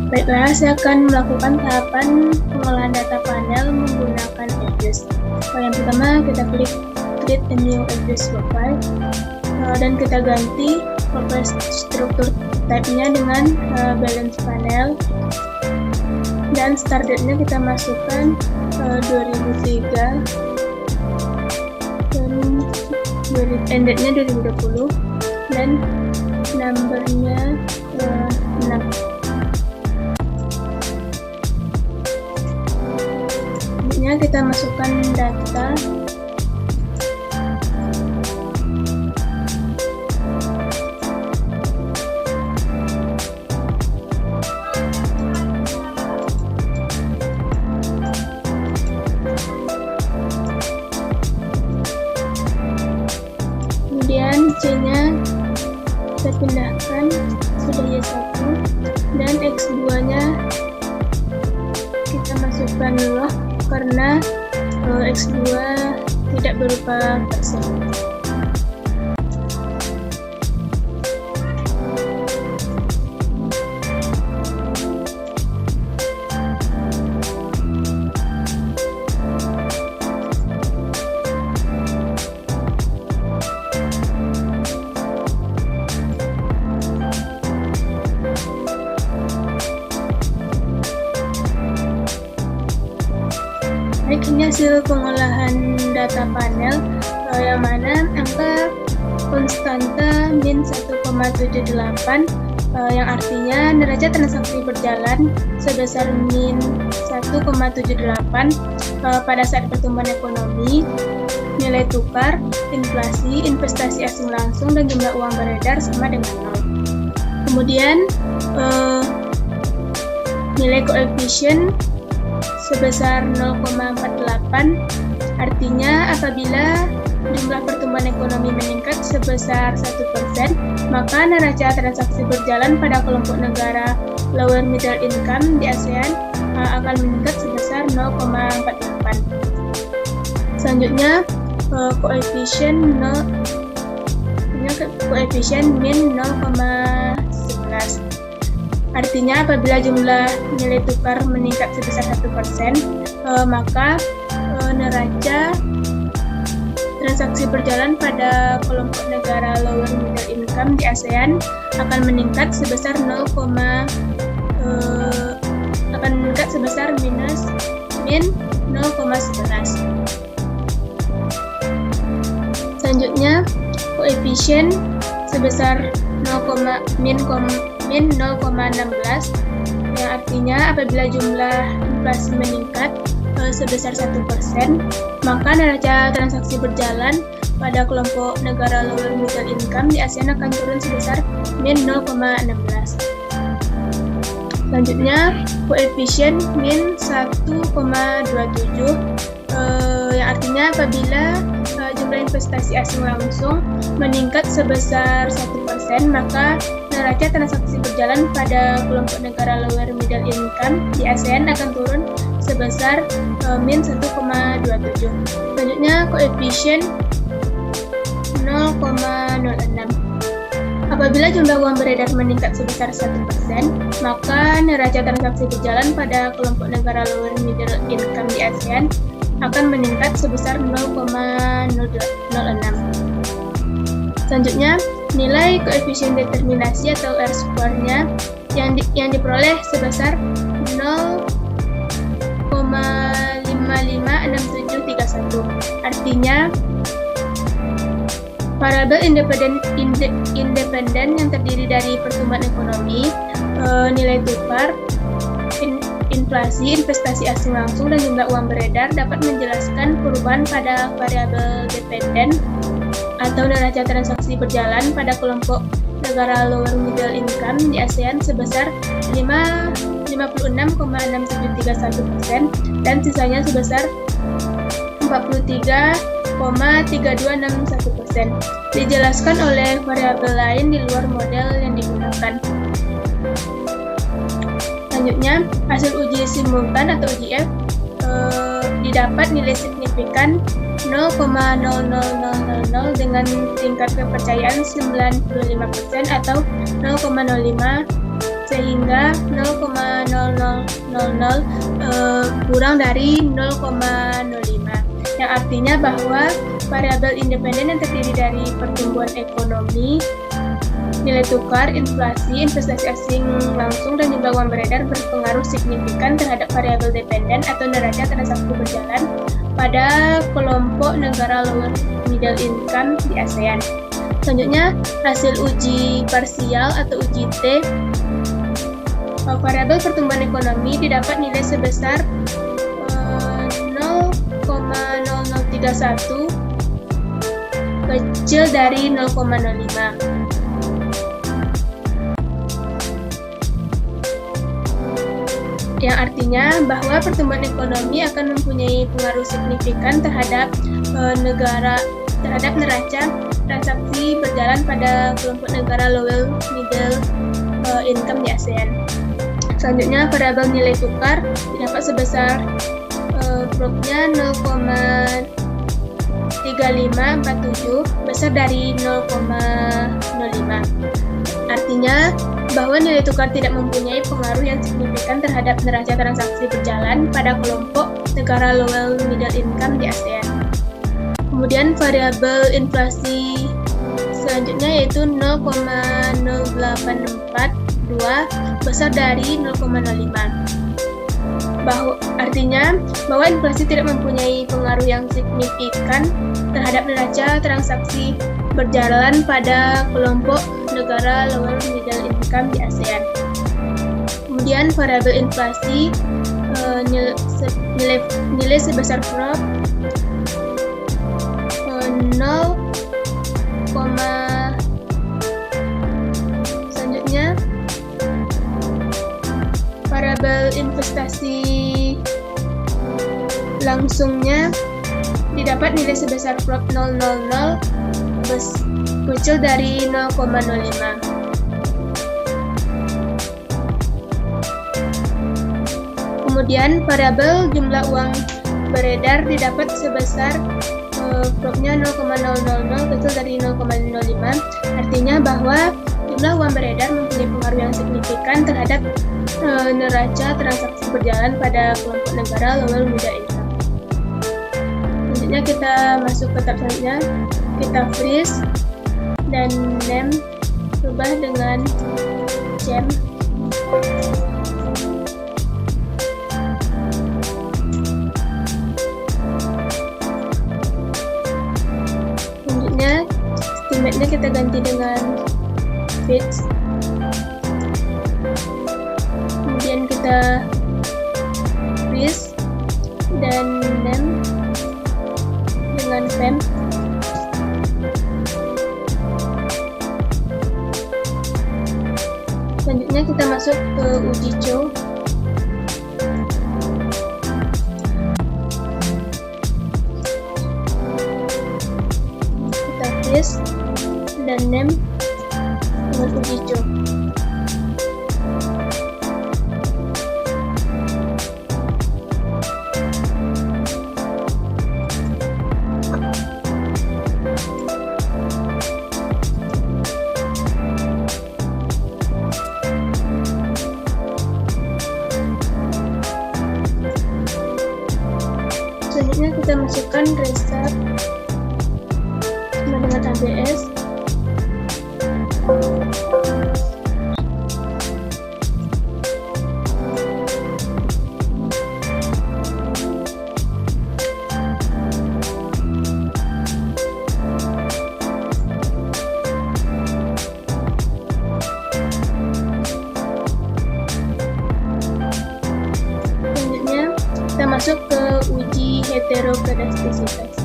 Baiklah, saya akan melakukan tahapan pengolahan data panel menggunakan address. Yang pertama, kita klik create a new address profile dan kita ganti profile struktur type-nya dengan balance panel, dan start date-nya kita masukkan 2003 dan end date-nya 2020 dan number-nya 6. Kita masukkan data kemudian C-nya kita pindahkan sudah Y1 dan X2 nya kita masukkan loh karena X2 tidak berupa persen. Baik, ini hasil pengolahan data panel yang mana angka konstanta min 1,78 yang artinya neraca transaksi berjalan sebesar min 1,78 pada saat pertumbuhan ekonomi, nilai tukar, inflasi, investasi asing langsung, dan jumlah uang beredar sama dengan 0. Kemudian nilai koefisien sebesar 0,48, artinya apabila jumlah pertumbuhan ekonomi meningkat sebesar 1%, maka neraca transaksi berjalan pada kelompok negara lower middle income di ASEAN akan meningkat sebesar 0,48. Selanjutnya koefisien min 0,11. Artinya apabila jumlah nilai tukar meningkat sebesar 1%, maka neraca transaksi berjalan pada kelompok negara lower middle income di ASEAN akan meningkat sebesar minus min 0,11. Selanjutnya koefisien sebesar min 0,16, yang artinya apabila jumlah inflasi meningkat sebesar 1%, maka neraca transaksi berjalan pada kelompok negara lower middle income di ASEAN akan turun sebesar min 0,16. Selanjutnya koefisien min 1,27, yang artinya apabila jumlah investasi asing langsung meningkat sebesar 1%, maka neraca transaksi berjalan pada kelompok negara lower middle income di ASEAN akan turun sebesar min 1,27. Selanjutnya koefisien 0,06. Apabila jumlah uang beredar meningkat sebesar 1%, maka neraca transaksi berjalan pada kelompok negara lower middle income di ASEAN akan meningkat sebesar 0,06. Selanjutnya, nilai koefisien determinasi atau R-square-nya yang diperoleh sebesar 0,556731. Artinya, variabel independen yang terdiri dari pertumbuhan ekonomi, nilai tukar, inflasi, investasi asing langsung, dan jumlah uang beredar dapat menjelaskan perubahan pada variabel dependen atau neraca transaksi berjalan pada kelompok negara lower middle income di ASEAN sebesar 56,6731% dan sisanya sebesar 43,3261%. Dijelaskan oleh variabel lain di luar model yang digunakan. Selanjutnya, hasil uji simultan atau UJF didapat nilai signifikan 0,00000 dengan tingkat kepercayaan 95% atau 0,05 sehingga 0,0000 kurang dari 0,05, yang artinya bahwa variabel independen yang terdiri dari pertumbuhan ekonomi, nilai tukar, inflasi, investasi asing langsung, dan jumlah uang beredar berpengaruh signifikan terhadap variabel dependen atau neraca transaksi berjalan pada kelompok negara lower middle income di ASEAN. Selanjutnya, hasil uji parsial atau uji T. Variabel pertumbuhan ekonomi didapat nilai sebesar 0,0031 kecil dari 0,05. Yang artinya bahwa pertumbuhan ekonomi akan mempunyai pengaruh signifikan terhadap neraca transaksi berjalan pada kelompok negara lower middle income di ASEAN. Selanjutnya, variabel nilai tukar didapat sebesar prop-nya 0,3547 besar dari 0,05. Artinya bahwa nilai tukar tidak mempunyai pengaruh yang signifikan terhadap neraca transaksi berjalan pada kelompok negara lower middle income di ASEAN. Kemudian variabel inflasi selanjutnya yaitu 0,0842 besar dari 0,05. Artinya bahwa inflasi tidak mempunyai pengaruh yang signifikan terhadap neraca transaksi berjalan pada kelompok negara lower middle income di ASEAN. Kemudian variabel inflasi nilai sebesar prop 0, selanjutnya variabel investasi langsungnya didapat nilai sebesar prop 000 kecil dari 0,05. Kemudian variabel jumlah uang beredar didapat sebesar prop-nya 0,000 kecil dari 0,05. Artinya bahwa jumlah uang beredar mempunyai pengaruh yang signifikan terhadap neraca transaksi berjalan pada kelompok negara lower middle income. Selanjutnya kita masuk ke tab selanjutnya, kita freeze dan name rubah dengan gem. Selanjutnya estimate-nya kita ganti dengan fix. Kemudian kita freeze dan name dengan pen. Selanjutnya kita masuk ke uji show. Kita freeze dan name dengan uji show. Selanjutnya kita masukkan restart dengan ABS. Selanjutnya kita masuk ke uji heterokedastisitas.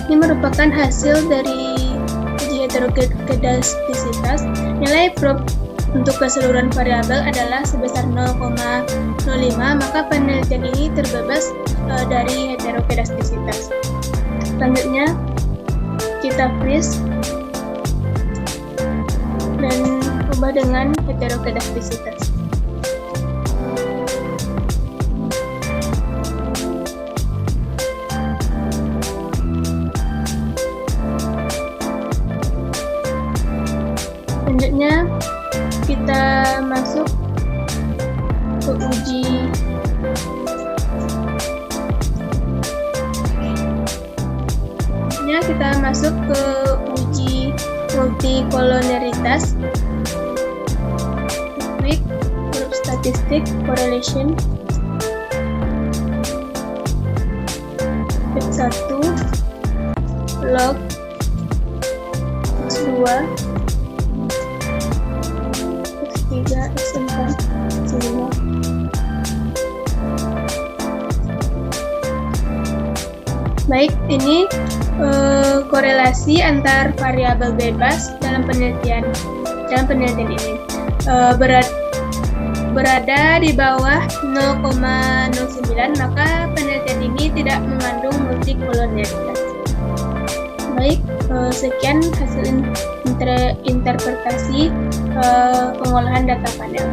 Ini merupakan hasil dari uji heterokedastisitas, nilai probe untuk keseluruhan variabel adalah sebesar 0,05, maka penelitian ini terbebas dari heterokedastisitas. Selanjutnya, kita freeze dan ubah dengan heterokedastisitas. Selanjutnya, kita masuk ke uji multikoloneritas, quick group statistic correlation, X1 log X2 X3 X4 X5. Baik, ini korelasi antar variabel bebas dalam penelitian ini berada di bawah 0,09, maka penelitian ini tidak mengandung multikoloneritas. Baik, sekian hasil interpretasi pengolahan data panel.